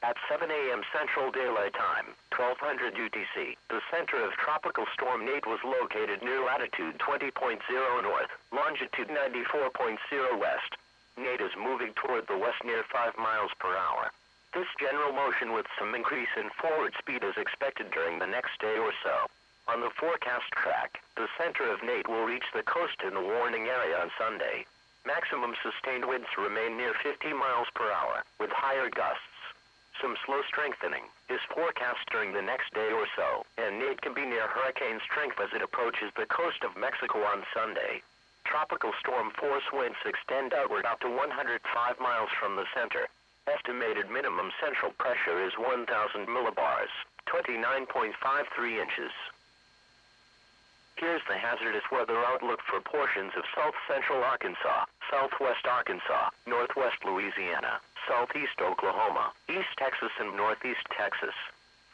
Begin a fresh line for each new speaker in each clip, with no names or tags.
At 7 a.m. Central Daylight Time, 1200 UTC, the center of Tropical Storm Nate was located near latitude 20.0 north, longitude 94.0 west. Nate is moving toward the west near 5 miles per hour. This general motion with some increase in forward speed is expected during the next day or so. On the forecast track, the center of Nate will reach the coast in the warning area on Sunday. Maximum sustained winds remain near 50 miles per hour, with higher gusts. Some slow strengthening is forecast during the next day or so, and Nate can be near hurricane strength as it approaches the coast of Mexico on Sunday. Tropical storm force winds extend outward up to 105 miles from the center. Estimated minimum central pressure is 1,000 millibars, 29.53 inches. Here's the hazardous weather outlook for portions of south-central Arkansas, southwest Arkansas, northwest Louisiana, southeast Oklahoma, east Texas and northeast Texas.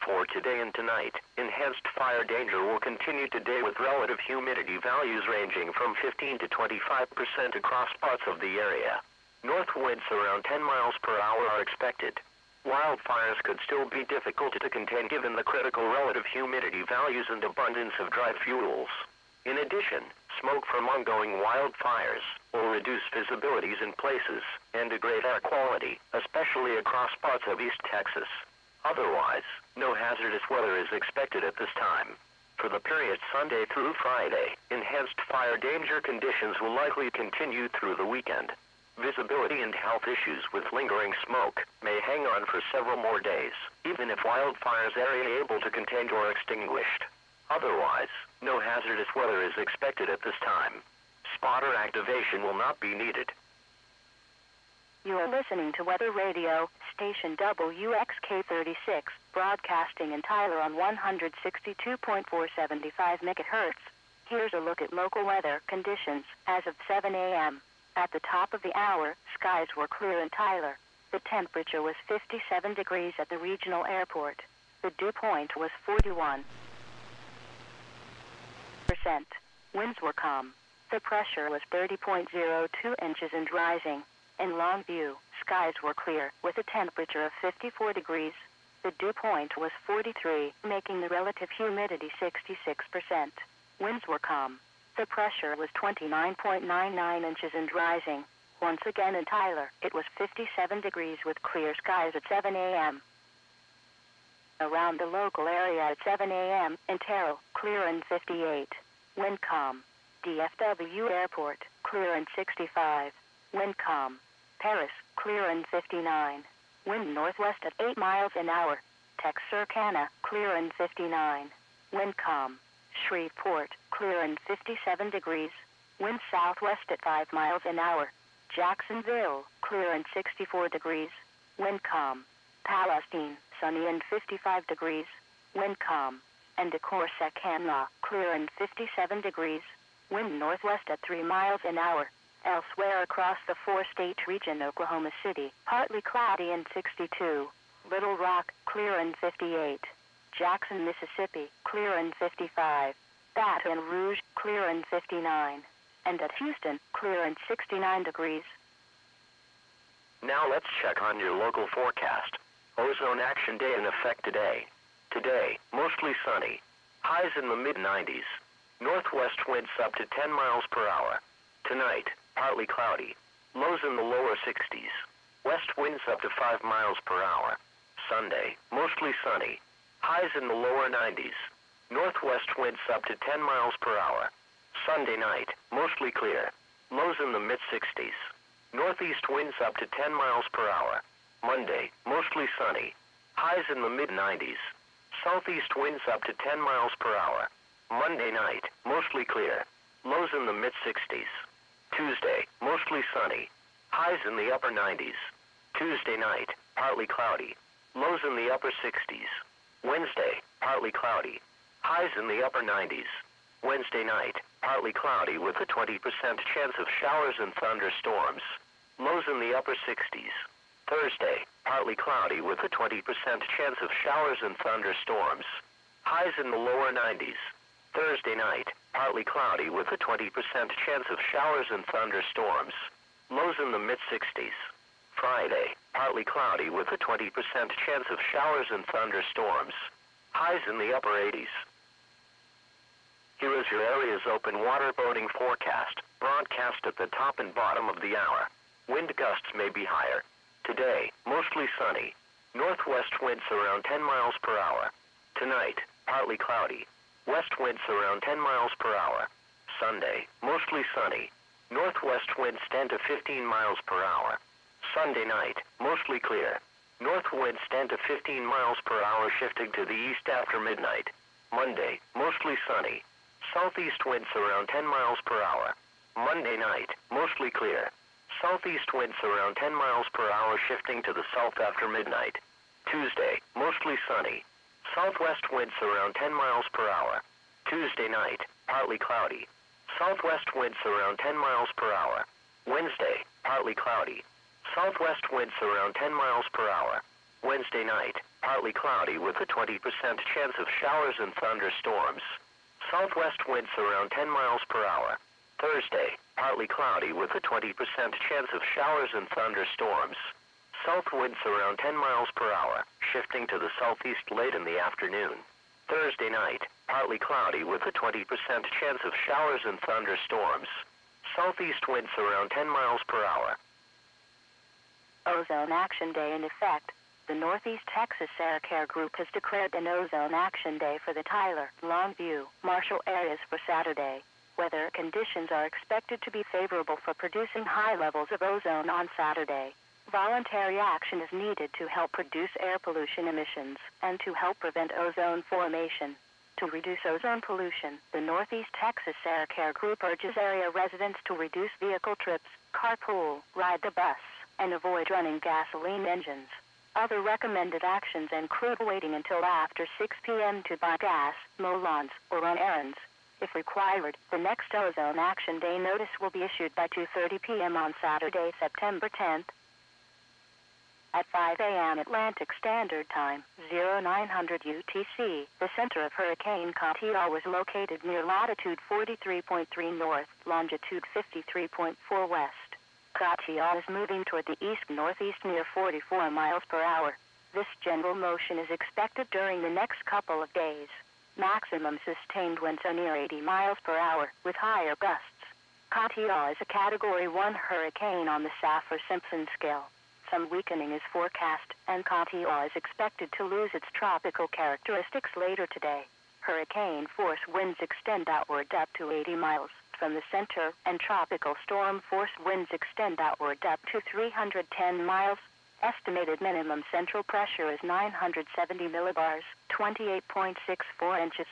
For today and tonight, enhanced fire danger will continue today with relative humidity values ranging from 15 to 25% across parts of the area. North winds around 10 miles per hour are expected. Wildfires could still be difficult to contain given the critical relative humidity values and abundance of dry fuels. In addition, smoke from ongoing wildfires will reduce visibilities in places and degrade air quality, especially across parts of East Texas. Otherwise, no hazardous weather is expected at this time. For the period Sunday through Friday, enhanced fire danger conditions will likely continue through the weekend. Visibility and health issues with lingering smoke may hang on for several more days, even if wildfires are able to contain or extinguished. Otherwise, no hazardous weather is expected at this time. Spotter activation will not be needed.
You are listening to Weather Radio, station WXK36, broadcasting in Tyler on 162.475 MHz. Here's a look at local weather conditions as of 7 a.m. At the top of the hour, skies were clear in Tyler. The temperature was 57 degrees at the regional airport. The dew point was 41%. Winds were calm. The pressure was 30.02 inches and rising. In Longview, skies were clear with a temperature of 54 degrees. The dew point was 43, making the relative humidity 66%. Winds were calm. The pressure was 29.99 inches and rising. Once again in Tyler, it was 57 degrees with clear skies at 7 a.m. Around the local area at 7 a.m. in Terrell, clear and 58. Wind calm. DFW Airport, clear and 65. Wind calm. Paris, clear and 59. Wind northwest at 8 miles an hour. Texarkana, clear and 59. Wind calm. Shreveport, clear and 57 degrees. Wind southwest at 5 miles an hour. Jacksonville, clear and 64 degrees. Wind calm. Palestine, sunny and 55 degrees. Wind calm. And Corsicana, clear and 57 degrees. Wind northwest at 3 miles an hour. Elsewhere across the four-state region, Oklahoma City, partly cloudy and 62. Little Rock, clear and 58. Jackson, Mississippi, clear and 55. Baton Rouge, clear and 59. And at Houston, clear and 69 degrees.
Now let's check on your local forecast. Ozone Action Day in effect today. Today, mostly sunny. Highs in the mid-90s. Northwest winds up to 10 miles per hour. Tonight, partly cloudy. Lows in the lower 60s. West winds up to 5 miles per hour. Sunday, mostly sunny. Highs in the lower 90s. Northwest winds up to 10 miles per hour. Sunday night, mostly clear. Lows in the mid-60s. Northeast winds up to 10 miles per hour. Monday, mostly sunny. Highs in the mid-90s. Southeast winds up to 10 miles per hour. Monday night, mostly clear. Lows in the mid-60s. Tuesday, mostly sunny. Highs in the upper 90s. Tuesday night, partly cloudy. Lows in the upper 60s. Wednesday, partly cloudy. Highs in the upper 90s. Wednesday night, partly cloudy with a 20% chance of showers and thunderstorms. Lows in the upper 60s. Thursday, partly cloudy with a 20% chance of showers and thunderstorms. Highs in the lower 90s. Thursday night, partly cloudy with a 20% chance of showers and thunderstorms. Lows in the mid-60s. Friday, partly cloudy with a 20% chance of showers and thunderstorms. Highs in the upper 80s. Here is your area's open water boating forecast, broadcast at the top and bottom of the hour. Wind gusts may be higher. Today, mostly sunny. Northwest winds around 10 miles per hour. Tonight, partly cloudy. West winds around 10 miles per hour. Sunday, mostly sunny. Northwest winds 10 to 15 miles per hour. Sunday night, mostly clear. North winds 10 to 15 miles per hour shifting to the east after midnight. Monday, mostly sunny. Southeast winds around 10 miles per hour. Monday night, mostly clear. Southeast winds around 10 miles per hour shifting to the south after midnight. Tuesday, mostly sunny. Southwest winds around 10 miles per hour. Tuesday night, partly cloudy. Southwest winds around 10 miles per hour. Wednesday, partly cloudy. Southwest winds around 10 miles per hour. Wednesday night, partly cloudy with a 20% chance of showers and thunderstorms. Southwest winds around 10 miles per hour. Thursday, partly cloudy with a 20% chance of showers and thunderstorms. South winds around 10 miles per hour, shifting to the southeast late in the afternoon. Thursday night, partly cloudy with a 20% chance of showers and thunderstorms. Southeast winds around 10 miles per hour.
Ozone Action Day in effect. The Northeast Texas Air Care Group has declared an Ozone Action Day for the Tyler, Longview, Marshall areas for Saturday. Weather conditions are expected to be favorable for producing high levels of ozone on Saturday. Voluntary action is needed to help reduce air pollution emissions and to help prevent ozone formation. To reduce ozone pollution, the Northeast Texas Air Care Group urges area residents to reduce vehicle trips, carpool, ride the bus, and avoid running gasoline engines. Other recommended actions include waiting until after 6 p.m. to buy gas, mow lawns, or run errands. If required, the next Ozone Action Day notice will be issued by 2:30 p.m. on Saturday, September 10th. At 5 a.m. Atlantic Standard Time, 0900 UTC, the center of Hurricane Katia was located near latitude 43.3 north, longitude 53.4 west. Katia is moving toward the east-northeast near 44 miles per hour. This general motion is expected during the next couple of days. Maximum sustained winds are near 80 miles per hour, with higher gusts. Katia is a Category 1 hurricane on the Saffir-Simpson scale. Some weakening is forecast, and Katia is expected to lose its tropical characteristics later today. Hurricane force winds extend outward up to 80 miles from the center, and tropical storm force winds extend outward up to 310 miles. Estimated minimum central pressure is 970 millibars, 28.64 inches.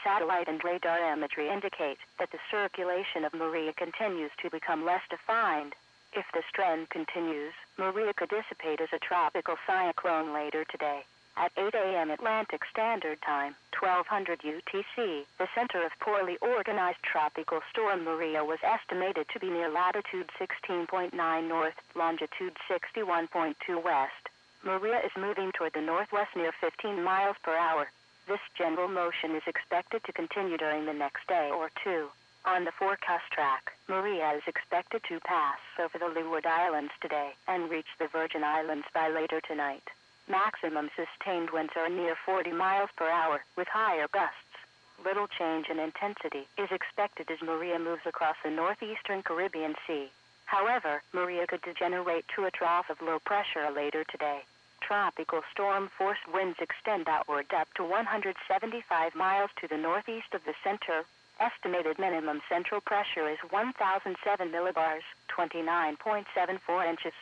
Satellite and radar imagery indicate that the circulation of Maria continues to become less defined. If this trend continues, Maria could dissipate as a tropical cyclone later today. At 8 a.m. Atlantic Standard Time, 1200 UTC, the center of poorly organized tropical storm Maria was estimated to be near latitude 16.9 north, longitude 61.2 west. Maria is moving toward the northwest near 15 miles per hour. This general motion is expected to continue during the next day or two. On the forecast track, Maria is expected to pass over the Leeward Islands today and reach the Virgin Islands by later tonight. Maximum sustained winds are near 40 miles per hour, with higher gusts. Little change in intensity is expected as Maria moves across the northeastern Caribbean Sea. However, Maria could degenerate to a trough of low pressure later today. Tropical storm force winds extend outward up to 175 miles to the northeast of the center. Estimated minimum central pressure is 1,007 millibars, 29.74 inches.